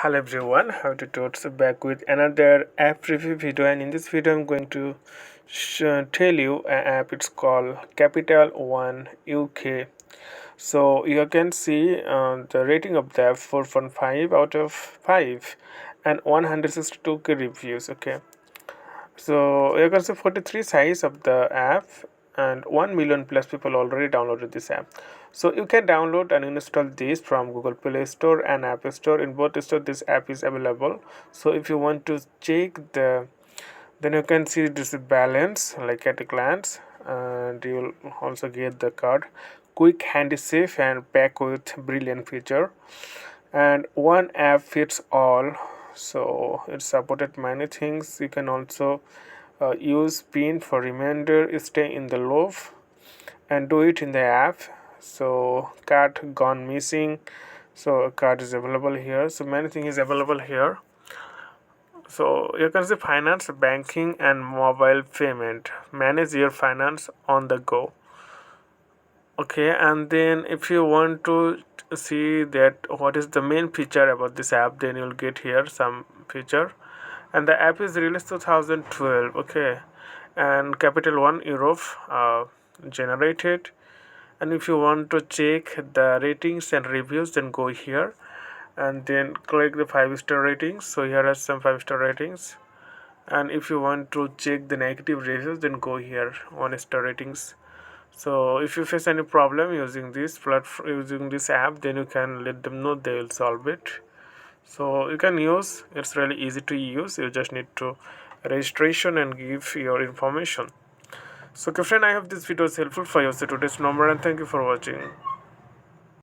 Hello everyone, how to totes back with another app review video, and in this video I'm going to tell you an app. It's called Capital One UK. So you can see the rating of the app 4.5 out of 5 and 162k reviews. Okay, so you can see 43 size of the app and 1 million plus people already downloaded this app. So you can download and install this from Google Play Store and App Store. In both stores this app is available. So if you want to check then you can see this balance like at a glance, and you will also get the card quick, handy, safe and packed with brilliant feature, and one app fits all. So it supported many things. You can also use pin for reminder, stay in the loop and do it in the app. So card gone missing, so a card is available here. So many things is available here. So you can see finance, banking and mobile payment. Manage your finance on the go. Okay, and then if you want to see that what is the main feature about this app, then you'll get here some feature. And the app is released 2012. Okay, and Capital One Europe generated. And if you want to check the ratings and reviews, then go here and then click the 5-star ratings. So here are some 5-star ratings, and if you want to check the negative reviews, then go here 1-star ratings. So if you face any problem using this platform, using this app, then you can let them know, they will solve it. So you can use, it's really easy to use. You just need to registration and give your information. So okay friend, I hope this video is helpful for you. So today's number, and thank you for watching.